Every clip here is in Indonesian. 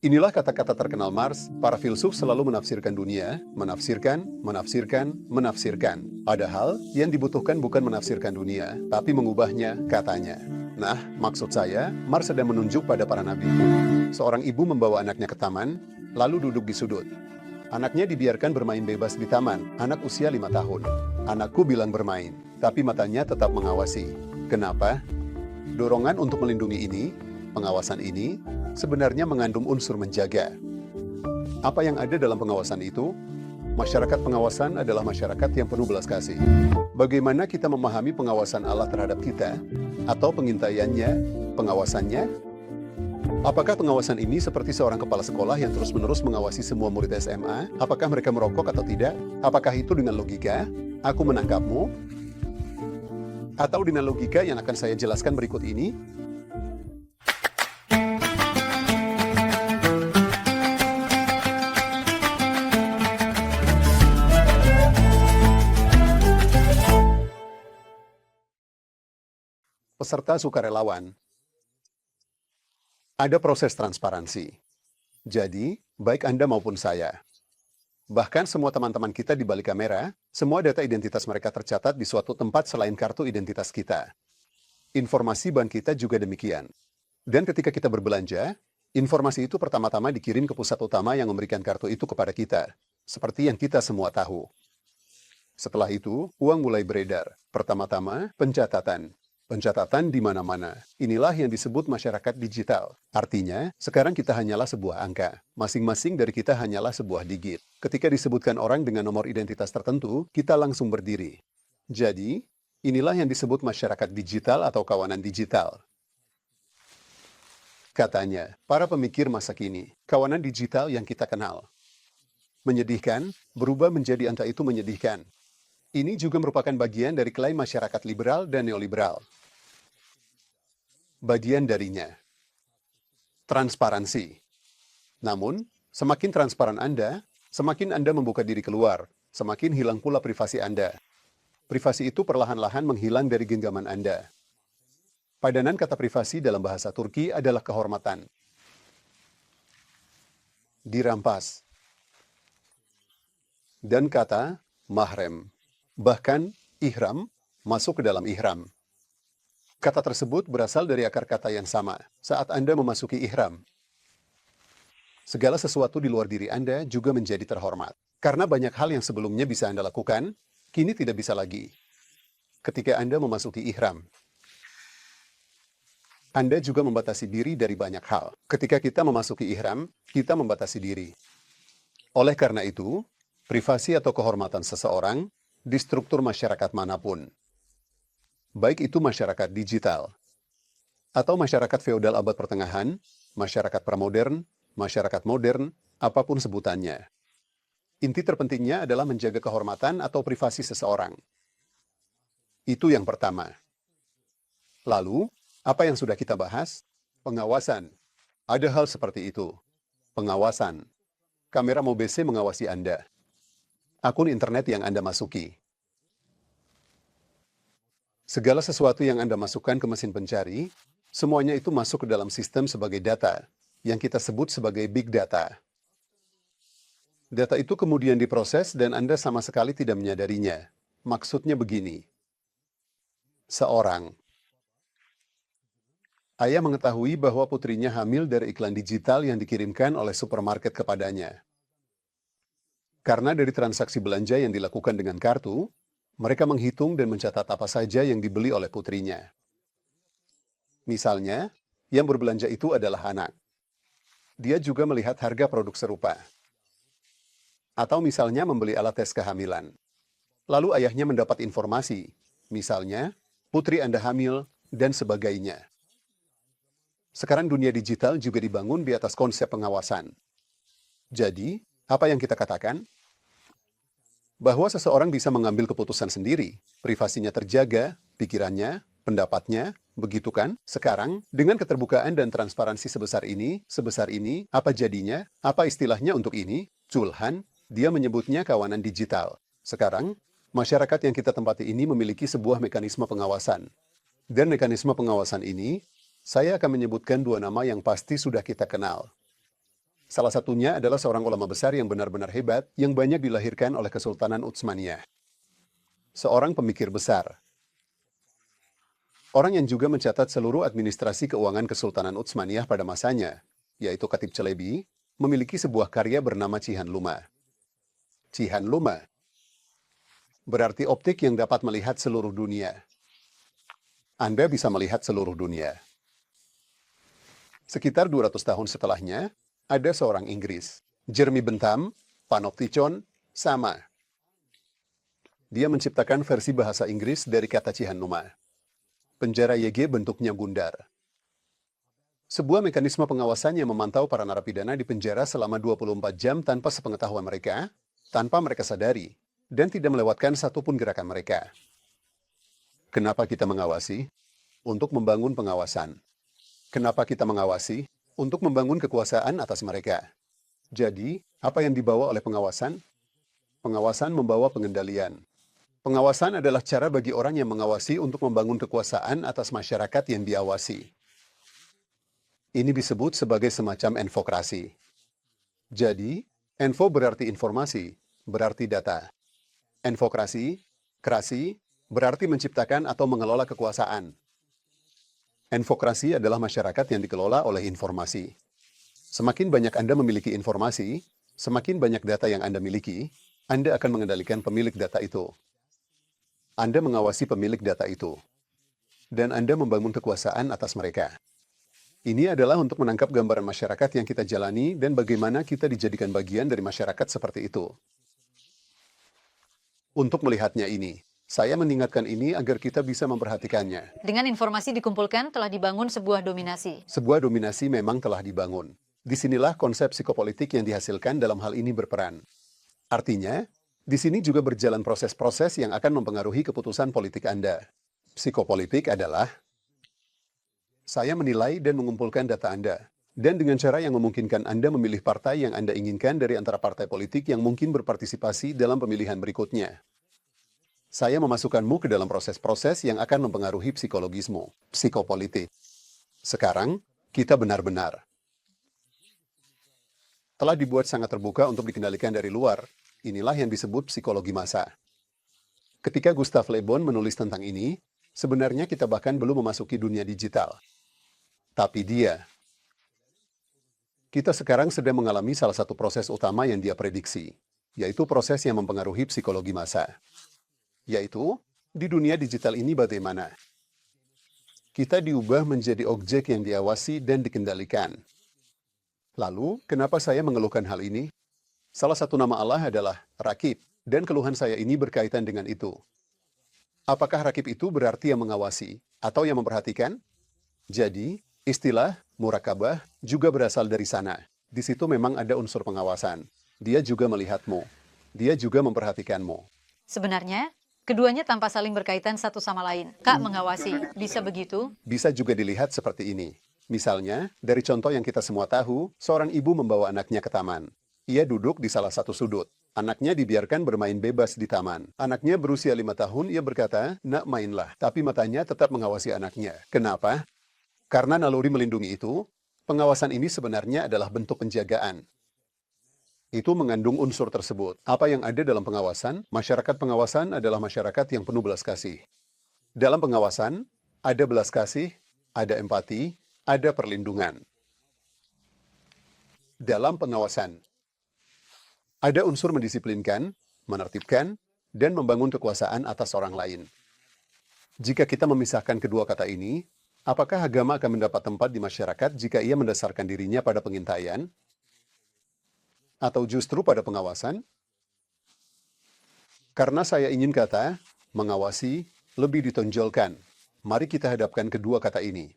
Inilah kata-kata terkenal Marx, para filsuf selalu menafsirkan dunia, menafsirkan, Padahal, yang dibutuhkan bukan menafsirkan dunia, tapi mengubahnya, katanya. Nah, maksud saya, Marx sedang menunjuk pada para nabi. Seorang ibu membawa anaknya ke taman, lalu duduk di sudut. Anaknya dibiarkan bermain bebas di taman, anak usia 5 tahun. Anakku bilang bermain, tapi matanya tetap mengawasi. Kenapa? Dorongan untuk melindungi ini, pengawasan ini, sebenarnya mengandung unsur menjaga. Apa yang ada dalam pengawasan itu? Masyarakat pengawasan adalah masyarakat yang penuh belas kasih. Bagaimana kita memahami pengawasan Allah terhadap kita? Atau pengintaiannya, pengawasannya? Apakah pengawasan ini seperti seorang kepala sekolah yang terus-menerus mengawasi semua murid SMA? Apakah mereka merokok atau tidak? Apakah itu dengan logika? Aku menangkapmu? Atau dengan logika yang akan saya jelaskan berikut ini? Peserta sukarelawan. Ada proses transparansi. Jadi, baik Anda maupun saya. Bahkan semua teman-teman kita di balik kamera, semua data identitas mereka tercatat di suatu tempat selain kartu identitas kita. Informasi bank kita juga demikian. Dan ketika kita berbelanja, informasi itu pertama-tama dikirim ke pusat utama yang memberikan kartu itu kepada kita. Seperti yang kita semua tahu. Setelah itu, uang mulai beredar. Pertama-tama, pencatatan. Pencatatan di mana-mana. Inilah yang disebut masyarakat digital. Artinya, sekarang kita hanyalah sebuah angka. Masing-masing dari kita hanyalah sebuah digit. Ketika disebutkan orang dengan nomor identitas tertentu, kita langsung berdiri. Jadi, inilah yang disebut masyarakat digital atau kawanan digital. Katanya, para pemikir masa kini, kawanan digital yang kita kenal. Menyedihkan, berubah menjadi angka itu menyedihkan. Ini juga merupakan bagian dari klaim masyarakat liberal dan neoliberal. Bagian darinya. Transparansi. Namun, semakin transparan Anda, semakin Anda membuka diri keluar, semakin hilang pula privasi Anda. Privasi itu perlahan-lahan menghilang dari genggaman Anda. Padanan kata privasi dalam bahasa Turki adalah kehormatan. Dirampas. Dan kata mahrem. Bahkan, ihram, masuk ke dalam ihram. Kata tersebut berasal dari akar kata yang sama, saat Anda memasuki ihram. Segala sesuatu di luar diri Anda juga menjadi terhormat. Karena banyak hal yang sebelumnya bisa Anda lakukan, kini tidak bisa lagi. Ketika Anda memasuki ihram, Anda juga membatasi diri dari banyak hal. Ketika kita memasuki ihram, kita membatasi diri. Oleh karena itu, privasi atau kehormatan seseorang di struktur masyarakat manapun, baik itu masyarakat digital, atau masyarakat feodal abad pertengahan, masyarakat pramodern, masyarakat modern, apapun sebutannya. Inti terpentingnya adalah menjaga kehormatan atau privasi seseorang. Itu yang pertama. Lalu, apa yang sudah kita bahas? Pengawasan. Ada hal seperti itu. Pengawasan. Kamera MoBC mengawasi Anda. Akun internet yang Anda masuki. Segala sesuatu yang Anda masukkan ke mesin pencari, semuanya itu masuk ke dalam sistem sebagai data, yang kita sebut sebagai big data. Data itu kemudian diproses dan Anda sama sekali tidak menyadarinya. Maksudnya begini. Seorang ayah mengetahui bahwa putrinya hamil dari iklan digital yang dikirimkan oleh supermarket kepadanya. Karena dari transaksi belanja yang dilakukan dengan kartu, mereka menghitung dan mencatat apa saja yang dibeli oleh putrinya. Misalnya, yang berbelanja itu adalah anak. Dia juga melihat harga produk serupa. Atau misalnya membeli alat tes kehamilan. Lalu ayahnya mendapat informasi, misalnya, putri Anda hamil, dan sebagainya. Sekarang dunia digital juga dibangun di atas konsep pengawasan. Jadi, apa yang kita katakan? Bahwa seseorang bisa mengambil keputusan sendiri, privasinya terjaga, pikirannya, pendapatnya, begitu kan? Sekarang, dengan keterbukaan dan transparansi sebesar ini, apa jadinya? Apa istilahnya untuk ini? Culhan, dia menyebutnya kawanan digital. Sekarang, masyarakat yang kita tempati ini memiliki sebuah mekanisme pengawasan. Dan mekanisme pengawasan ini, saya akan menyebutkan dua nama yang pasti sudah kita kenal. Salah satunya adalah seorang ulama besar yang benar-benar hebat yang banyak dilahirkan oleh Kesultanan Utsmaniyah. Seorang pemikir besar. Orang yang juga mencatat seluruh administrasi keuangan Kesultanan Utsmaniyah pada masanya, yaitu Khatib Çelebi, memiliki sebuah karya bernama Cihan Luma. Cihan Luma berarti optik yang dapat melihat seluruh dunia. Anda bisa melihat seluruh dunia. Sekitar 200 tahun setelahnya, ada seorang Inggris, Jeremy Bentham, Panopticon, sama. Dia menciptakan versi bahasa Inggris dari kata Cihan Luma. Penjara YG bentuknya bundar. Sebuah mekanisme pengawasan yang memantau para narapidana di penjara selama 24 jam tanpa sepengetahuan mereka, tanpa mereka sadari, dan tidak melewatkan satupun gerakan mereka. Kenapa kita mengawasi? Untuk membangun pengawasan. Kenapa kita mengawasi? Untuk membangun kekuasaan atas mereka. Jadi, apa yang dibawa oleh pengawasan? Pengawasan membawa pengendalian. Pengawasan adalah cara bagi orang yang mengawasi untuk membangun kekuasaan atas masyarakat yang diawasi. Ini disebut sebagai semacam enfokrasi. Jadi, info berarti informasi, berarti data. Enfokrasi, krasi, berarti menciptakan atau mengelola kekuasaan. Enfokrasi adalah masyarakat yang dikelola oleh informasi. Semakin banyak Anda memiliki informasi, semakin banyak data yang Anda miliki, Anda akan mengendalikan pemilik data itu. Anda mengawasi pemilik data itu. Dan Anda membangun kekuasaan atas mereka. Ini adalah untuk menangkap gambaran masyarakat yang kita jalani dan bagaimana kita dijadikan bagian dari masyarakat seperti itu. Untuk melihatnya ini, saya mengingatkan ini agar kita bisa memperhatikannya. Dengan informasi dikumpulkan, telah dibangun sebuah dominasi. Sebuah dominasi memang telah dibangun. Disinilah konsep psikopolitik yang dihasilkan dalam hal ini berperan. Artinya, di sini juga berjalan proses-proses yang akan mempengaruhi keputusan politik Anda. Psikopolitik adalah, saya menilai dan mengumpulkan data Anda. Dan dengan cara yang memungkinkan Anda memilih partai yang Anda inginkan dari antara partai politik yang mungkin berpartisipasi dalam pemilihan berikutnya. Saya memasukkanmu ke dalam proses-proses yang akan mempengaruhi psikologismu, psikopolitik. Sekarang, kita benar-benar telah dibuat sangat terbuka untuk dikendalikan dari luar. Inilah yang disebut psikologi massa. Ketika Gustav Le Bon menulis tentang ini, sebenarnya kita bahkan belum memasuki dunia digital. Tapi kita sekarang sedang mengalami salah satu proses utama yang dia prediksi, yaitu proses yang mempengaruhi psikologi massa. Yaitu, di dunia digital ini bagaimana? Kita diubah menjadi objek yang diawasi dan dikendalikan. Lalu, kenapa saya mengeluhkan hal ini? Salah satu nama Allah adalah Rakib, dan keluhan saya ini berkaitan dengan itu. Apakah Rakib itu berarti yang mengawasi, atau yang memperhatikan? Jadi, istilah murakabah juga berasal dari sana. Di situ memang ada unsur pengawasan. Dia juga melihatmu. Dia juga memperhatikanmu. Sebenarnya, keduanya tanpa saling berkaitan satu sama lain. Kak mengawasi, bisa begitu? Bisa juga dilihat seperti ini. Misalnya, dari contoh yang kita semua tahu, seorang ibu membawa anaknya ke taman. Ia duduk di salah satu sudut. Anaknya dibiarkan bermain bebas di taman. Anaknya berusia 5 tahun, ia berkata, "Nak, mainlah." Tapi matanya tetap mengawasi anaknya. Kenapa? Karena naluri melindungi itu, pengawasan ini sebenarnya adalah bentuk penjagaan. Itu mengandung unsur tersebut. Apa yang ada dalam pengawasan? Masyarakat pengawasan adalah masyarakat yang penuh belas kasih. Dalam pengawasan, ada belas kasih, ada empati, ada perlindungan. Dalam pengawasan, ada unsur mendisiplinkan, menertibkan, dan membangun kekuasaan atas orang lain. Jika kita memisahkan kedua kata ini, apakah agama akan mendapat tempat di masyarakat jika ia mendasarkan dirinya pada pengintaian? Atau justru pada pengawasan? Karena saya ingin kata, mengawasi, lebih ditonjolkan. Mari kita hadapkan kedua kata ini.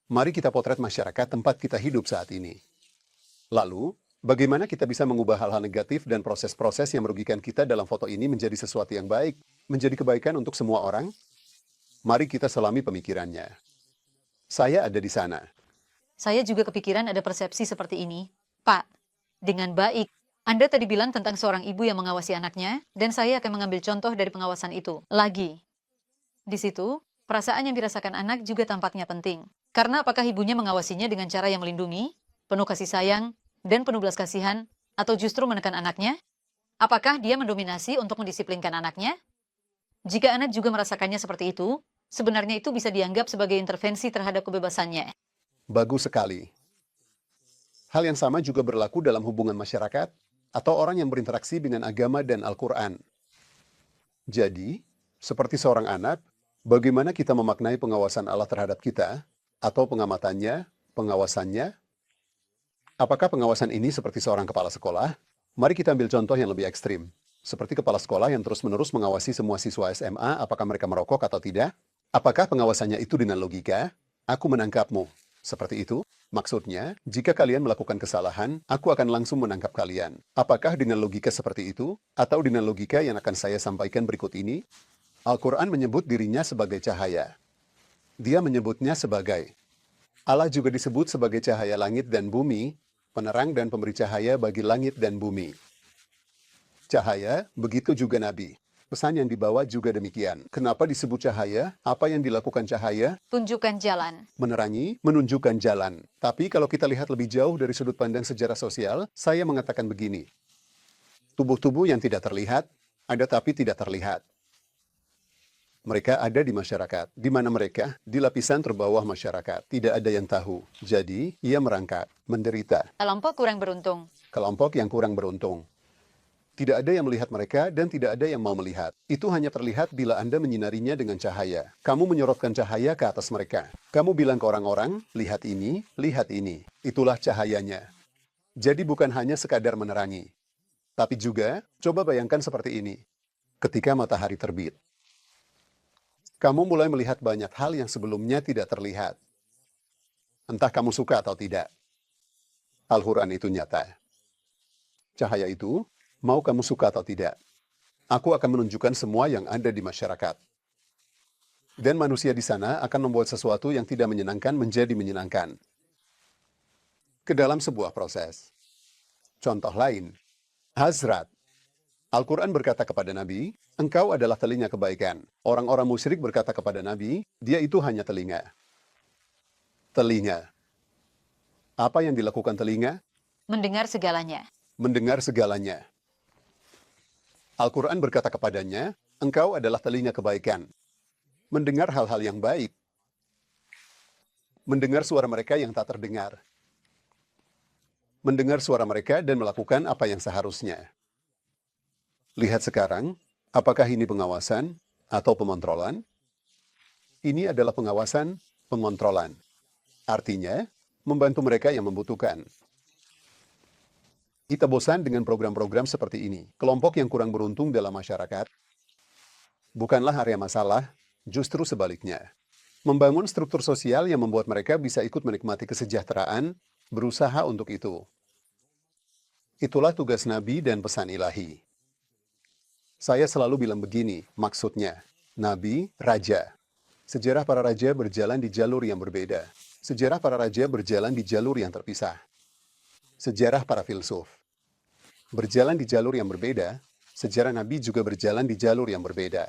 Mari kita potret masyarakat tempat kita hidup saat ini. Lalu, bagaimana kita bisa mengubah hal-hal negatif dan proses-proses yang merugikan kita dalam foto ini menjadi sesuatu yang baik, menjadi kebaikan untuk semua orang? Mari kita selami pemikirannya. Saya ada di sana. Saya juga kepikiran ada persepsi seperti ini. Pak, dengan baik. Anda tadi bilang tentang seorang ibu yang mengawasi anaknya, dan saya akan mengambil contoh dari pengawasan itu. Lagi. Di situ, perasaan yang dirasakan anak juga tampaknya penting. Karena apakah ibunya mengawasinya dengan cara yang melindungi, penuh kasih sayang, dan penuh belas kasihan, atau justru menekan anaknya? Apakah dia mendominasi untuk mendisiplinkan anaknya? Jika anak juga merasakannya seperti itu, sebenarnya itu bisa dianggap sebagai intervensi terhadap kebebasannya. Bagus sekali. Hal yang sama juga berlaku dalam hubungan masyarakat atau orang yang berinteraksi dengan agama dan Al-Quran. Jadi, seperti seorang anak, bagaimana kita memaknai pengawasan Allah terhadap kita, atau pengamatannya, pengawasannya? Apakah pengawasan ini seperti seorang kepala sekolah? Mari kita ambil contoh yang lebih ekstrim. Seperti kepala sekolah yang terus-menerus mengawasi semua siswa SMA apakah mereka merokok atau tidak. Apakah pengawasannya itu dengan logika? Aku menangkapmu. Seperti itu? Maksudnya, jika kalian melakukan kesalahan, aku akan langsung menangkap kalian. Apakah dengan logika seperti itu? Atau dengan logika yang akan saya sampaikan berikut ini? Al-Quran menyebut dirinya sebagai cahaya. Dia menyebutnya sebagai Allah juga disebut sebagai cahaya langit dan bumi, penerang dan pemberi cahaya bagi langit dan bumi. Cahaya, begitu juga Nabi. Pesan yang dibawa juga demikian. Kenapa disebut cahaya? Apa yang dilakukan cahaya? Tunjukkan jalan. Menerangi, menunjukkan jalan. Tapi kalau kita lihat lebih jauh dari sudut pandang sejarah sosial, saya mengatakan begini. Tubuh-tubuh yang tidak terlihat, ada tapi tidak terlihat. Mereka ada di masyarakat. Di mana mereka? Di lapisan terbawah masyarakat. Tidak ada yang tahu. Jadi, ia merangkak, menderita. Kelompok kurang beruntung. Kelompok yang kurang beruntung. Tidak ada yang melihat mereka dan tidak ada yang mau melihat. Itu hanya terlihat bila Anda menyinarinya dengan cahaya. Kamu menyorotkan cahaya ke atas mereka. Kamu bilang ke orang-orang, lihat ini, lihat ini. Itulah cahayanya. Jadi bukan hanya sekadar menerangi. Tapi juga, coba bayangkan seperti ini. Ketika matahari terbit. Kamu mulai melihat banyak hal yang sebelumnya tidak terlihat. Entah kamu suka atau tidak. Al-Quran itu nyata. Cahaya itu, mau kamu suka atau tidak, aku akan menunjukkan semua yang ada di masyarakat. Dan manusia di sana akan membuat sesuatu yang tidak menyenangkan menjadi menyenangkan. Ke dalam sebuah proses. Contoh lain, Hazrat. Al-Quran berkata kepada Nabi, engkau adalah telinga kebaikan. Orang-orang musyrik berkata kepada Nabi, dia itu hanya telinga. Telinga. Apa yang dilakukan telinga? Mendengar segalanya. Mendengar segalanya. Al-Quran berkata kepadanya, engkau adalah telinga kebaikan. Mendengar hal-hal yang baik. Mendengar suara mereka yang tak terdengar. Mendengar suara mereka dan melakukan apa yang seharusnya. Lihat sekarang, apakah ini pengawasan atau pemontrolan? Ini adalah pengawasan, pemontrolan. Artinya, membantu mereka yang membutuhkan. Kita bosan dengan program-program seperti ini. Kelompok yang kurang beruntung dalam masyarakat bukanlah area masalah, justru sebaliknya. Membangun struktur sosial yang membuat mereka bisa ikut menikmati kesejahteraan, berusaha untuk itu. Itulah tugas Nabi dan pesan ilahi. Saya selalu bilang begini, maksudnya, Nabi, Raja. Sejarah para raja berjalan di jalur yang berbeda. Sejarah para raja berjalan di jalur yang terpisah. Sejarah para filsuf berjalan di jalur yang berbeda, sejarah Nabi juga berjalan di jalur yang berbeda.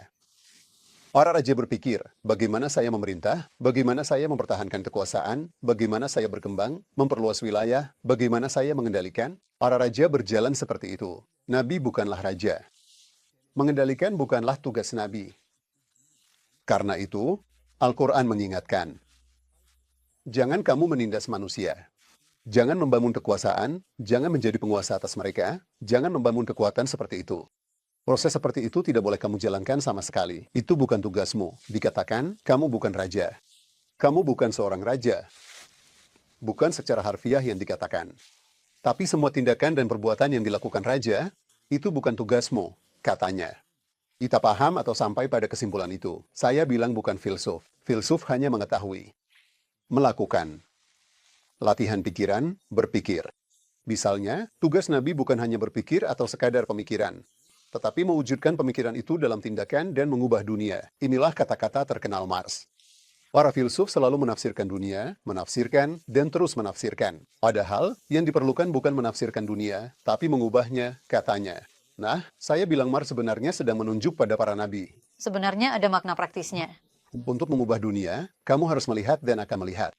Para raja berpikir, bagaimana saya memerintah, bagaimana saya mempertahankan kekuasaan, bagaimana saya berkembang, memperluas wilayah, bagaimana saya mengendalikan. Para raja berjalan seperti itu. Nabi bukanlah raja. Mengendalikan bukanlah tugas Nabi. Karena itu, Al-Quran mengingatkan, jangan kamu menindas manusia. Jangan membangun kekuasaan, jangan menjadi penguasa atas mereka, jangan membangun kekuatan seperti itu. Proses seperti itu tidak boleh kamu jalankan sama sekali. Itu bukan tugasmu. Dikatakan, kamu bukan raja. Kamu bukan seorang raja. Bukan secara harfiah yang dikatakan. Tapi semua tindakan dan perbuatan yang dilakukan raja, itu bukan tugasmu, katanya. Kita paham atau sampai pada kesimpulan itu. Saya bilang bukan filsuf. Filsuf hanya mengetahui. Melakukan. Latihan pikiran, berpikir. Misalnya, tugas Nabi bukan hanya berpikir atau sekadar pemikiran, tetapi mewujudkan pemikiran itu dalam tindakan dan mengubah dunia. Inilah kata-kata terkenal Marx. Para filsuf selalu menafsirkan dunia, menafsirkan, dan terus menafsirkan. Padahal, yang diperlukan bukan menafsirkan dunia, tapi mengubahnya, katanya. Nah, saya bilang Marx sebenarnya sedang menunjuk pada para nabi. Sebenarnya ada makna praktisnya. Untuk mengubah dunia, kamu harus melihat dan akan melihat.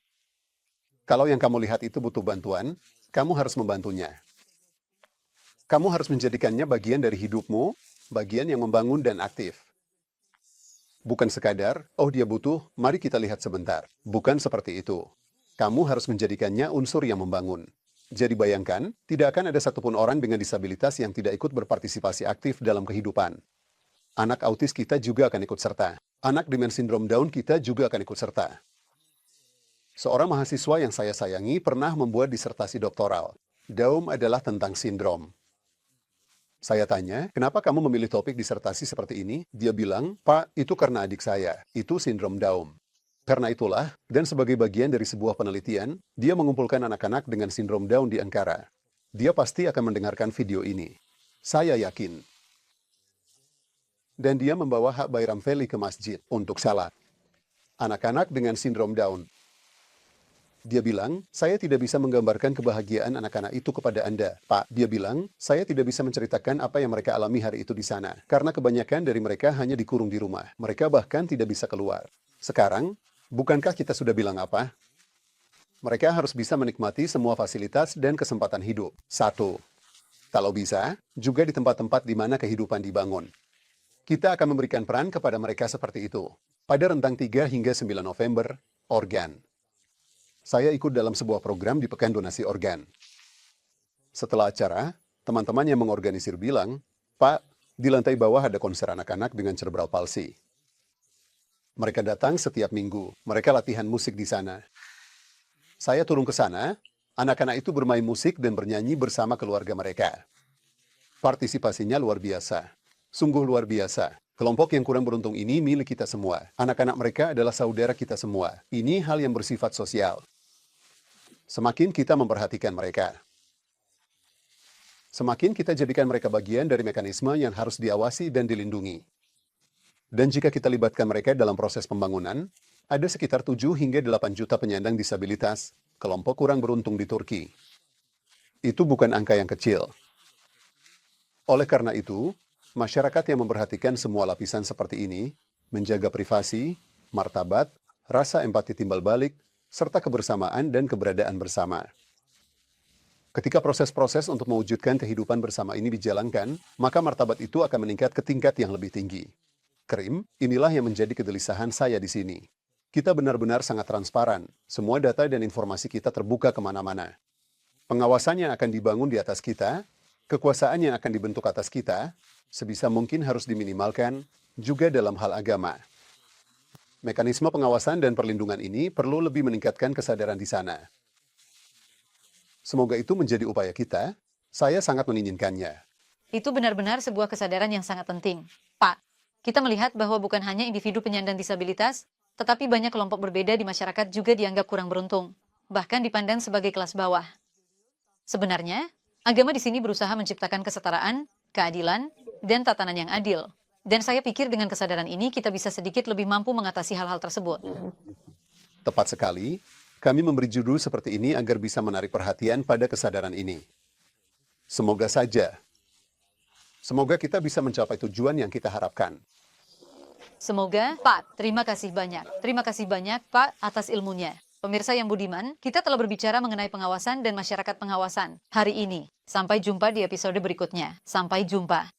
Kalau yang kamu lihat itu butuh bantuan, kamu harus membantunya. Kamu harus menjadikannya bagian dari hidupmu, bagian yang membangun dan aktif. Bukan sekadar, oh dia butuh, mari kita lihat sebentar. Bukan seperti itu. Kamu harus menjadikannya unsur yang membangun. Jadi bayangkan, tidak akan ada satupun orang dengan disabilitas yang tidak ikut berpartisipasi aktif dalam kehidupan. Anak autis kita juga akan ikut serta. Anak dengan sindrom Down kita juga akan ikut serta. Seorang mahasiswa yang saya sayangi pernah membuat disertasi doktoral. Down adalah tentang sindrom. Saya tanya, kenapa kamu memilih topik disertasi seperti ini? Dia bilang, Pak, itu karena adik saya. Itu sindrom Down. Karena itulah, dan sebagai bagian dari sebuah penelitian, dia mengumpulkan anak-anak dengan sindrom Down di Ankara. Dia pasti akan mendengarkan video ini. Saya yakin. Dan dia membawa Hak Bayram Veli ke masjid untuk salat. Anak-anak dengan sindrom Down. Dia bilang, saya tidak bisa menggambarkan kebahagiaan anak-anak itu kepada Anda, Pak. Dia bilang, saya tidak bisa menceritakan apa yang mereka alami hari itu di sana. Karena kebanyakan dari mereka hanya dikurung di rumah. Mereka bahkan tidak bisa keluar. Sekarang, bukankah kita sudah bilang apa? Mereka harus bisa menikmati semua fasilitas dan kesempatan hidup. 1. Kalau bisa, juga di tempat-tempat di mana kehidupan dibangun. Kita akan memberikan peran kepada mereka seperti itu. Pada rentang 3 hingga 9 November, organ. Saya ikut dalam sebuah program di Pekan Donasi Organ. Setelah acara, teman-teman yang mengorganisir bilang, Pak, di lantai bawah ada konser anak-anak dengan cerebral palsy. Mereka datang setiap minggu, mereka latihan musik di sana. Saya turun ke sana, anak-anak itu bermain musik dan bernyanyi bersama keluarga mereka. Partisipasinya luar biasa. Sungguh luar biasa. Kelompok yang kurang beruntung ini milik kita semua. Anak-anak mereka adalah saudara kita semua. Ini hal yang bersifat sosial. Semakin kita memperhatikan mereka, semakin kita jadikan mereka bagian dari mekanisme yang harus diawasi dan dilindungi. Dan jika kita libatkan mereka dalam proses pembangunan, ada sekitar 7 hingga 8 juta penyandang disabilitas, kelompok kurang beruntung di Turki. Itu bukan angka yang kecil. Oleh karena itu, masyarakat yang memperhatikan semua lapisan seperti ini, menjaga privasi, martabat, rasa empati timbal balik, serta kebersamaan dan keberadaan bersama. Ketika proses-proses untuk mewujudkan kehidupan bersama ini dijalankan, maka martabat itu akan meningkat ke tingkat yang lebih tinggi. Krim, inilah yang menjadi kegelisahan saya di sini. Kita benar-benar sangat transparan, semua data dan informasi kita terbuka kemana-mana. Pengawasan yang akan dibangun di atas kita, kekuasaan yang akan dibentuk atas kita, sebisa mungkin harus diminimalkan, juga dalam hal agama. Mekanisme pengawasan dan perlindungan ini perlu lebih meningkatkan kesadaran di sana. Semoga itu menjadi upaya kita. Saya sangat menginginkannya. Itu benar-benar sebuah kesadaran yang sangat penting. Pak, kita melihat bahwa bukan hanya individu penyandang disabilitas, tetapi banyak kelompok berbeda di masyarakat juga dianggap kurang beruntung, bahkan dipandang sebagai kelas bawah. Sebenarnya, agama di sini berusaha menciptakan kesetaraan, keadilan, dan tatanan yang adil. Dan saya pikir dengan kesadaran ini kita bisa sedikit lebih mampu mengatasi hal-hal tersebut. Tepat sekali, kami memberi judul seperti ini agar bisa menarik perhatian pada kesadaran ini. Semoga saja. Semoga kita bisa mencapai tujuan yang kita harapkan. Semoga, Pak, terima kasih banyak. Terima kasih banyak, Pak, atas ilmunya. Pemirsa yang budiman, kita telah berbicara mengenai pengawasan dan masyarakat pengawasan hari ini. Sampai jumpa di episode berikutnya. Sampai jumpa.